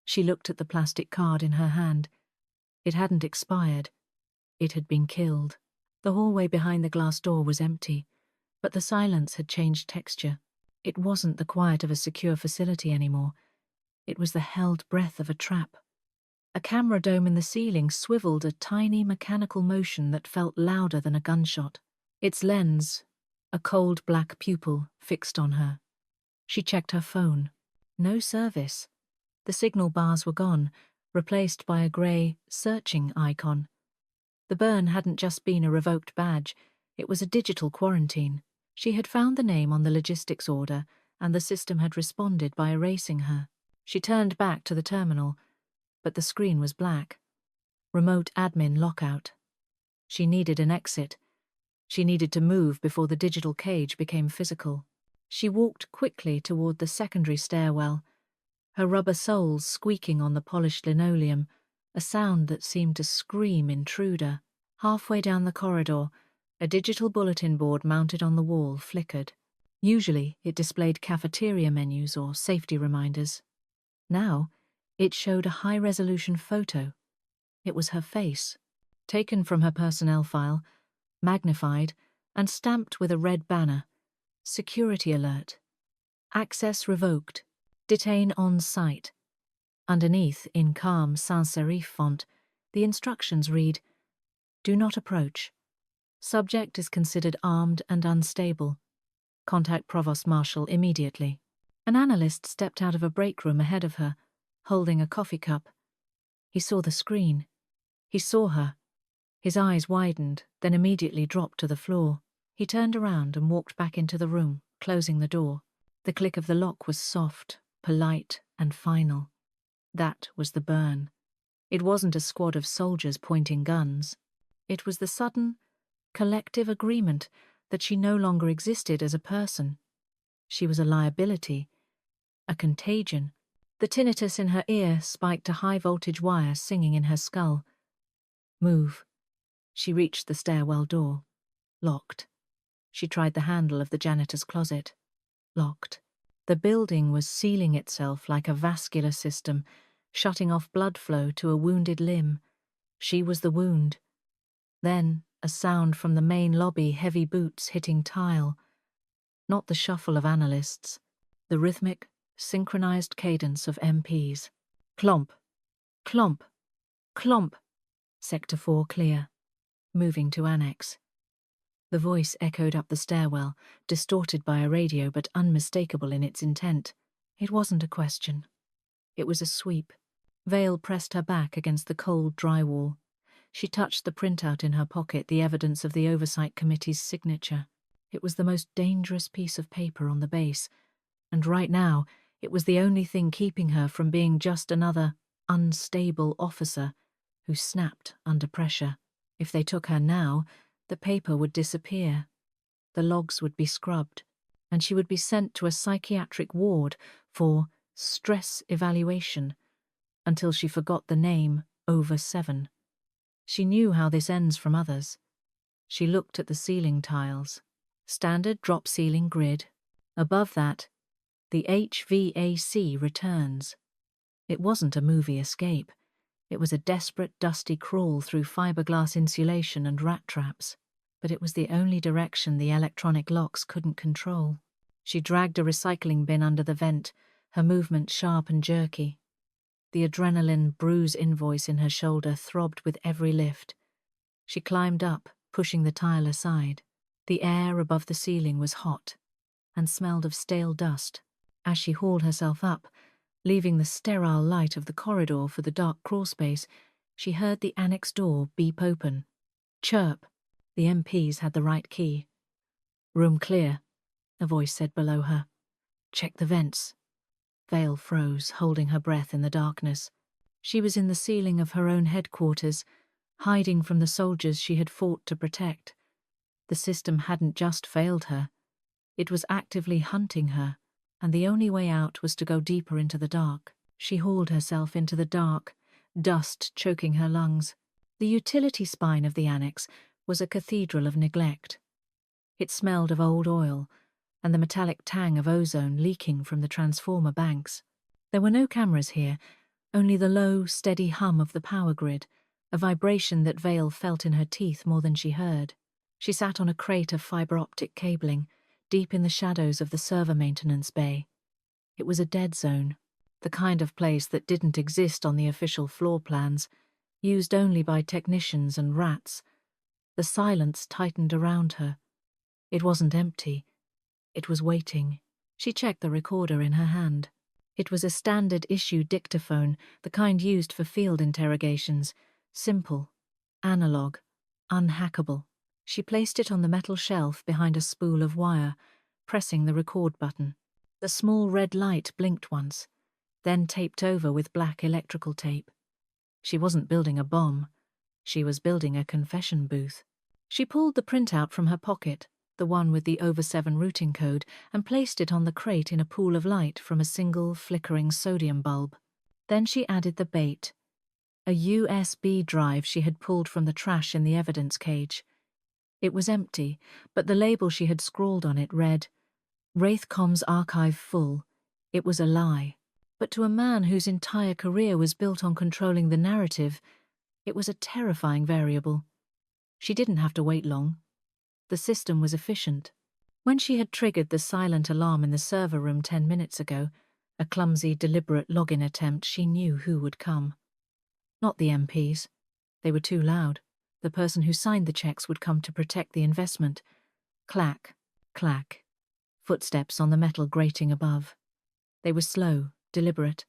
She looked at the plastic card in her hand. It hadn't expired. It had been killed. The hallway behind the glass door was empty, but the silence had changed texture. It wasn't the quiet of a secure facility anymore. It was the held breath of a trap. A camera dome in the ceiling swiveled a tiny mechanical motion that felt louder than a gunshot. Its lens, a cold black pupil, fixed on her. She checked her phone. No service. The signal bars were gone, replaced by a grey, searching icon. The burn hadn't just been a revoked badge, it was a digital quarantine. She had found the name on the logistics order, and the system had responded by erasing her. She turned back to the terminal, but the screen was black. Remote admin lockout. She needed an exit. She needed to move before the digital cage became physical. She walked quickly toward the secondary stairwell, her rubber soles squeaking on the polished linoleum, a sound that seemed to scream intruder. Halfway down the corridor, a digital bulletin board mounted on the wall flickered. Usually, it displayed cafeteria menus or safety reminders. Now, it showed a high-resolution photo. It was her face, taken from her personnel file, magnified, and stamped with a red banner. Security alert. Access revoked. Detain on site. Underneath, in calm sans-serif font, the instructions read, "Do not approach. Subject is considered armed and unstable. Contact Provost Marshal immediately." An analyst stepped out of a break room ahead of her, holding a coffee cup. He saw the screen. He saw her. His eyes widened, then immediately dropped to the floor. He turned around and walked back into the room, closing the door. The click of the lock was soft, polite, and final. That was the burn. It wasn't a squad of soldiers pointing guns. It was the sudden, collective agreement that she no longer existed as a person. She was a liability, a contagion. The tinnitus in her ear spiked a high-voltage wire singing in her skull. Move. She reached the stairwell door. Locked. She tried the handle of the janitor's closet. Locked. The building was sealing itself like a vascular system, shutting off blood flow to a wounded limb. She was the wound. Then, a sound from the main lobby, heavy boots hitting tile. Not the shuffle of analysts. The rhythmic, synchronized cadence of MPs. Clomp. Clomp. Clomp. Sector 4 clear. Moving to Annex. The voice echoed up the stairwell, distorted by a radio but unmistakable in its intent. It wasn't a question. It was a sweep. Vale pressed her back against the cold, dry wall. She touched the printout in her pocket, the evidence of the Oversight Committee's signature. It was the most dangerous piece of paper on the base, and right now it was the only thing keeping her from being just another unstable officer who snapped under pressure. If they took her now, the paper would disappear. The logs would be scrubbed, and she would be sent to a psychiatric ward for stress evaluation until she forgot the name over 7. She knew how this ends from others. She looked at the ceiling tiles. Standard drop ceiling grid. Above that, the HVAC returns. It wasn't a movie escape. It was a desperate, dusty crawl through fiberglass insulation and rat traps. But it was the only direction the electronic locks couldn't control. She dragged a recycling bin under the vent, her movement sharp and jerky. The adrenaline bruise invoice in her shoulder throbbed with every lift. She climbed up, pushing the tile aside. The air above the ceiling was hot and smelled of stale dust. As she hauled herself up, leaving the sterile light of the corridor for the dark crawlspace, she heard the annex door beep open. Chirp. The MPs had the right key. "Room clear," a voice said below her. "Check the vents." Vale froze, holding her breath in the darkness. She was in the ceiling of her own headquarters, hiding from the soldiers she had fought to protect. The system hadn't just failed her. It was actively hunting her, and the only way out was to go deeper into the dark. She hauled herself into the dark, dust choking her lungs. The utility spine of the annex was a cathedral of neglect. It smelled of old oil, and the metallic tang of ozone leaking from the transformer banks. There were no cameras here, only the low, steady hum of the power grid, a vibration that Vale felt in her teeth more than she heard. She sat on a crate of fiber-optic cabling, deep in the shadows of the server maintenance bay. It was a dead zone, the kind of place that didn't exist on the official floor plans, used only by technicians and rats. The silence tightened around her. It wasn't empty. It was waiting. She checked the recorder in her hand. It was a standard-issue dictaphone, the kind used for field interrogations. Simple, analog, unhackable. She placed it on the metal shelf behind a spool of wire, pressing the record button. The small red light blinked once, then taped over with black electrical tape. She wasn't building a bomb. She was building a confession booth. She pulled the printout from her pocket, the one with the over 7 routing code, and placed it on the crate in a pool of light from a single flickering sodium bulb. Then she added the bait. a USB drive she had pulled from the trash in the evidence cage. It was empty, but the label she had scrawled on it read, Wraithcom's archive full. It was a lie. But to a man whose entire career was built on controlling the narrative, it was a terrifying variable. She didn't have to wait long. The system was efficient. When she had triggered the silent alarm in the server room 10 minutes ago, a clumsy, deliberate login attempt, she knew who would come. Not the MPs. They were too loud. The person who signed the checks would come to protect the investment. Clack, clack. Footsteps on the metal grating above. They were slow, deliberate.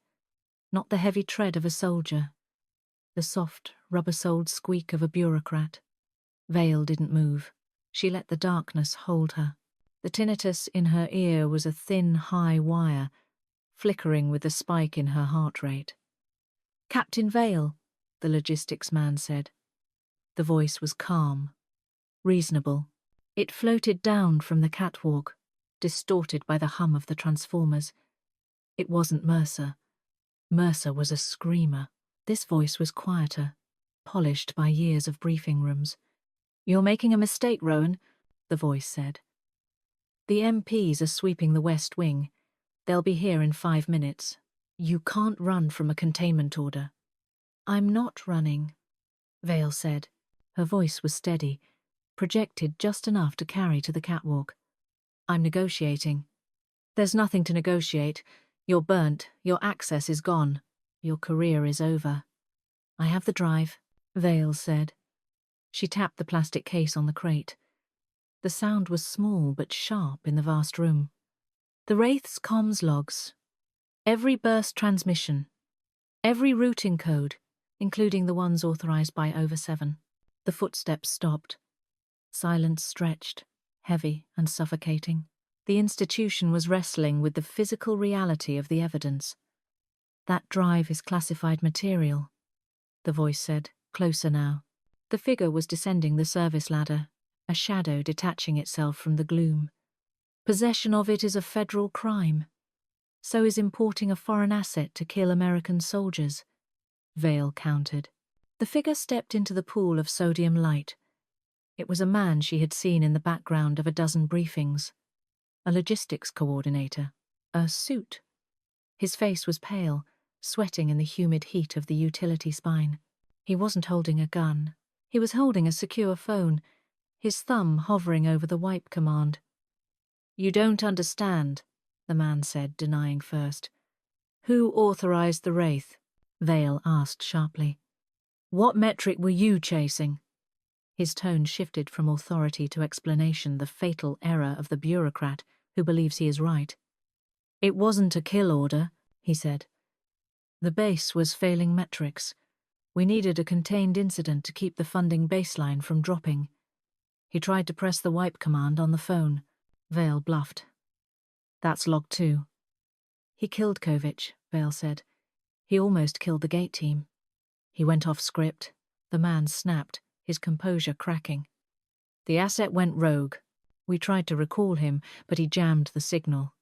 Not the heavy tread of a soldier. The soft, rubber-soled squeak of a bureaucrat. Vale didn't move. She let the darkness hold her. The tinnitus in her ear was a thin, high wire, flickering with the spike in her heart rate. Captain Vale, the logistics man said. The voice was calm, reasonable. It floated down from the catwalk, distorted by the hum of the transformers. It wasn't Mercer. Mercer was a screamer. This voice was quieter, polished by years of briefing rooms. "You're making a mistake, Rowan," the voice said. "The MPs are sweeping the West Wing. They'll be here in 5 minutes. You can't run from a containment order." "I'm not running," Vale said. Her voice was steady, projected just enough to carry to the catwalk. "I'm negotiating." "There's nothing to negotiate. You're burnt. Your access is gone. Your career is over." "I have the drive," Vale said. She tapped the plastic case on the crate. The sound was small but sharp in the vast room. "The Wraith's comms logs. Every burst transmission. Every routing code, including the ones authorized by Over 7. The footsteps stopped. Silence stretched, heavy and suffocating. The institution was wrestling with the physical reality of the evidence. "That drive is classified material," the voice said, closer now. The figure was descending the service ladder, a shadow detaching itself from the gloom. "Possession of it is a federal crime. So is importing a foreign asset to kill American soldiers," Vale countered. The figure stepped into the pool of sodium light. It was a man she had seen in the background of a dozen briefings. A logistics coordinator. A suit. His face was pale, sweating in the humid heat of the utility spine. He wasn't holding a gun. He was holding a secure phone, his thumb hovering over the wipe command. "You don't understand," the man said, denying first. "Who authorized the Wraith?" Vale asked sharply. "What metric were you chasing?" His tone shifted from authority to explanation, the fatal error of the bureaucrat who believes he is right. "It wasn't a kill order," he said. "The base was failing metrics. We needed a contained incident to keep the funding baseline from dropping." He tried to press the wipe command on the phone. Vale bluffed. "That's log 2. "He killed Kovich," Vale said. "He almost killed the gate team." He went off script. The man snapped, his composure cracking. "The asset went rogue. We tried to recall him, but he jammed the signal.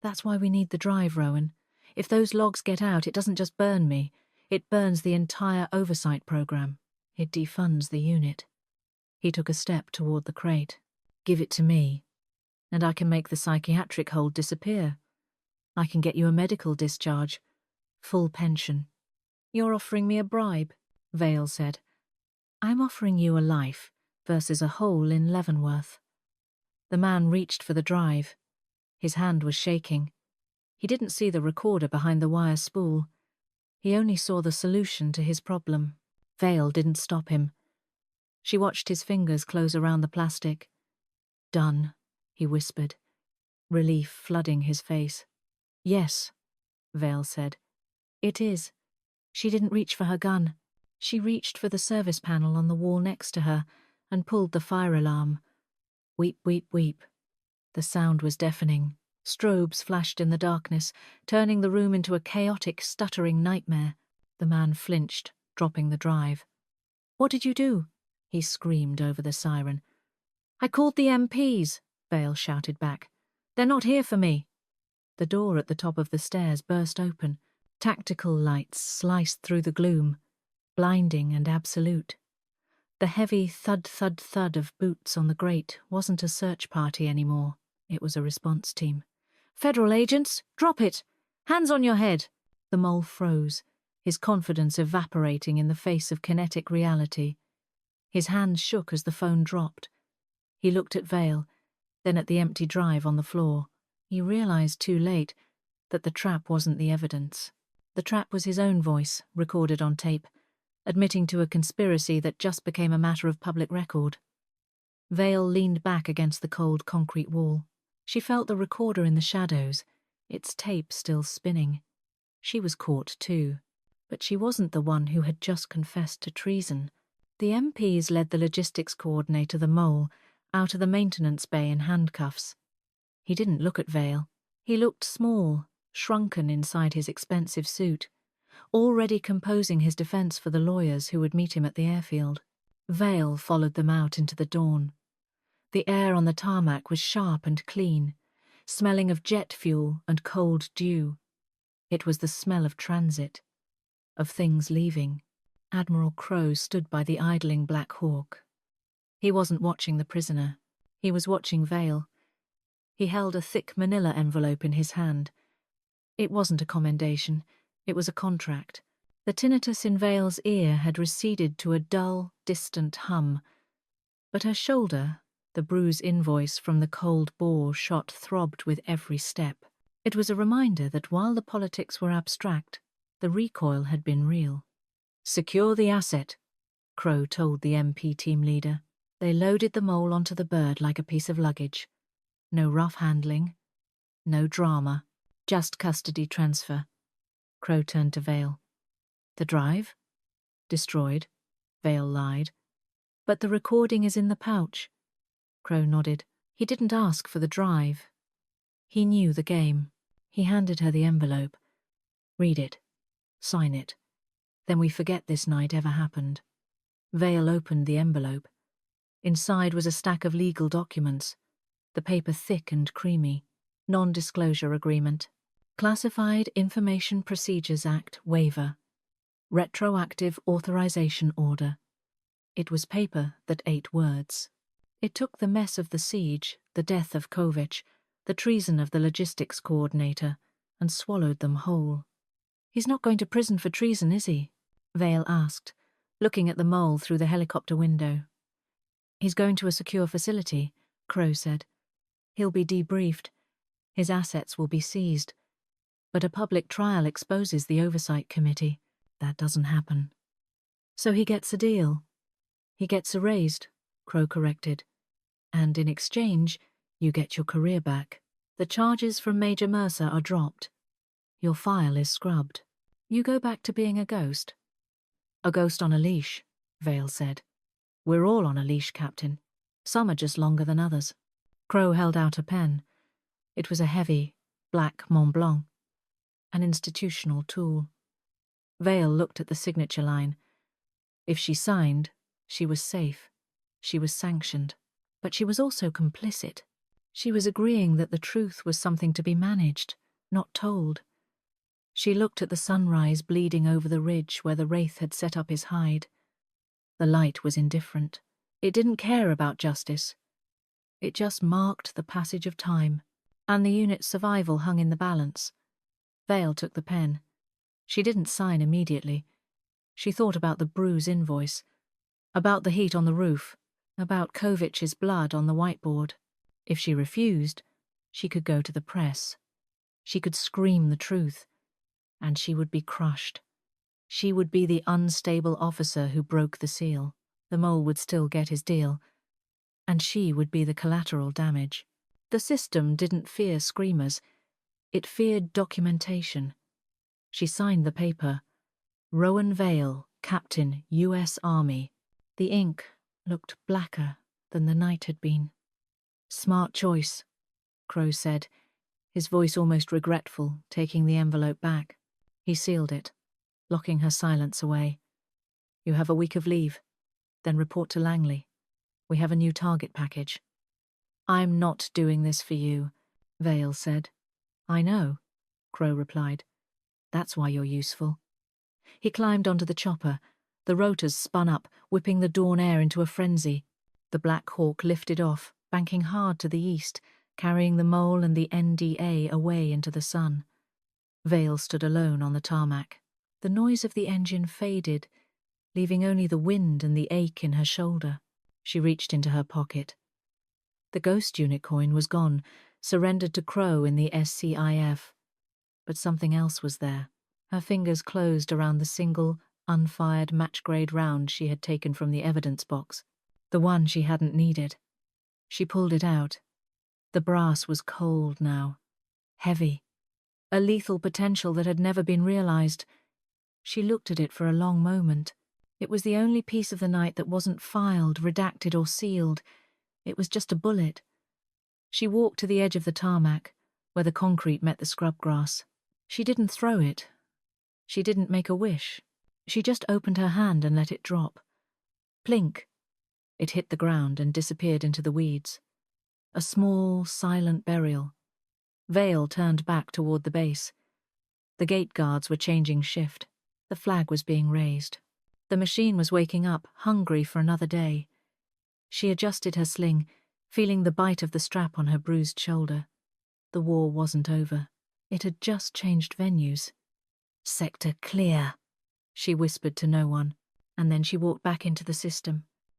That's why we need the drive, Rowan. If those logs get out, it doesn't just burn me. It burns the entire oversight program. It defunds the unit." He took a step toward the crate. "Give it to me, and I can make the psychiatric hold disappear. I can get you a medical discharge. Full pension." "You're offering me a bribe," Vale said. "I'm offering you a life versus a hole in Leavenworth." The man reached for the drive. His hand was shaking. He didn't see the recorder behind the wire spool. He only saw the solution to his problem. Vale didn't stop him. She watched his fingers close around the plastic. "Done," he whispered, relief flooding his face. "Yes," Vale said. "It is." She didn't reach for her gun. She reached for the service panel on the wall next to her and pulled the fire alarm. Weep, weep, weep. The sound was deafening. Strobes flashed in the darkness, turning the room into a chaotic, stuttering nightmare. The man flinched, dropping the drive. "What did you do?" he screamed over the siren. "I called the MPs," Vale shouted back. "They're not here for me." The door at the top of the stairs burst open. Tactical lights sliced through the gloom. blinding and absolute. The heavy thud-thud-thud of boots on the grate wasn't a search party anymore. It was a response team. "Federal agents, drop it! Hands on your head!" The mole froze, his confidence evaporating in the face of kinetic reality. His hands shook as the phone dropped. He looked at Vale, then at the empty drive on the floor. He realized too late that the trap wasn't the evidence. The trap was his own voice, recorded on tape, admitting to a conspiracy that just became a matter of public record. Vale leaned back against the cold concrete wall. She felt the recorder in the shadows, its tape still spinning. She was caught too, but she wasn't the one who had just confessed to treason. The MPs led the logistics coordinator, the mole, out of the maintenance bay in handcuffs. He didn't look at Vale. He looked small, shrunken inside his expensive suit, already composing his defense for the lawyers who would meet him at the airfield. Vale followed them out into the dawn. The air on the tarmac was sharp and clean, smelling of jet fuel and cold dew. It was the smell of transit, of things leaving. Admiral Crowe stood by the idling Black Hawk. He wasn't watching the prisoner. He was watching Vale. He held a thick manila envelope in his hand. It wasn't a commendation. It was a contract. The tinnitus in Vale's ear had receded to a dull, distant hum, but her shoulder, the bruise invoice from the cold bore shot, throbbed with every step. It was a reminder that while the politics were abstract, the recoil had been real. "Secure the asset," Crowe told the MP team leader. They loaded the mole onto the bird like a piece of luggage. No rough handling, no drama, just custody transfer. Crowe turned to Vale. "The drive?" "Destroyed," Vale lied. "But the recording is in the pouch." Crowe nodded. He didn't ask for the drive. He knew the game. He handed her the envelope. "Read it. Sign it. Then we forget this night ever happened." Vale opened the envelope. Inside was a stack of legal documents, the paper thick and creamy. Non-disclosure agreement. Classified Information Procedures Act waiver. Retroactive authorization order. It was paper that ate words. It took the mess of the siege, the death of Kovich, the treason of the logistics coordinator, and swallowed them whole. "He's not going to prison for treason, is he?" Vale asked, looking at the mole through the helicopter window. "He's going to a secure facility," Crowe said. "He'll be debriefed. His assets will be seized. But a public trial exposes the oversight committee. That doesn't happen." "So he gets a deal." "He gets erased," Crowe corrected. "And in exchange, you get your career back. The charges from Major Mercer are dropped. Your file is scrubbed. You go back to being a ghost." "A ghost on a leash," Vale said. "We're all on a leash, Captain. Some are just longer than others." Crowe held out a pen. It was a heavy, black Mont Blanc, an institutional tool. Vale looked at the signature line. If she signed, she was safe. She was sanctioned. But she was also complicit. She was agreeing that the truth was something to be managed, not told. She looked at the sunrise bleeding over the ridge where the wraith had set up his hide. The light was indifferent. It didn't care about justice. It just marked the passage of time, and the unit's survival hung in the balance. Vale took the pen. She didn't sign immediately. She thought about the bruise invoice, about the heat on the roof, about Kovich's blood on the whiteboard. If she refused, she could go to the press. She could scream the truth, and she would be crushed. She would be the unstable officer who broke the seal. The mole would still get his deal, and she would be the collateral damage. The system didn't fear screamers. It feared documentation. She signed the paper. Rowan Vale, Captain, U.S. Army. The ink looked blacker than the night had been. "Smart choice," Crowe said, his voice almost regretful, taking the envelope back. He sealed it, locking her silence away. "You have a week of leave, then report to Langley. We have a new target package." "I'm not doing this for you," Vale said. "I know," Crowe replied. "That's why you're useful." He climbed onto the chopper, The rotors spun up, whipping the dawn air into a frenzy. The Black Hawk lifted off, banking hard to the east, carrying the mole and the NDA away into the sun. Vale stood alone on the tarmac. The noise of the engine faded, leaving only the wind and the ache in her shoulder. She reached into her pocket. The ghost unit coin was gone, surrendered to Crow in the SCIF. But something else was there. Her fingers closed around the single, unfired match-grade round she had taken from the evidence box, the one she hadn't needed. She pulled it out. The brass was cold now, heavy, a lethal potential that had never been realized. She looked at it for a long moment. It was the only piece of the night that wasn't filed, redacted, or sealed. It was just a bullet. She walked to the edge of the tarmac, where the concrete met the scrub grass. She didn't throw it. She didn't make a wish. She just opened her hand and let it drop. Plink. It hit the ground and disappeared into the weeds. A small, silent burial. Vale turned back toward the base. The gate guards were changing shift. The flag was being raised. The machine was waking up, hungry for another day. She adjusted her sling, feeling the bite of the strap on her bruised shoulder. The war wasn't over. It had just changed venues. "Sector clear," she whispered to no one, and then she walked back into the system.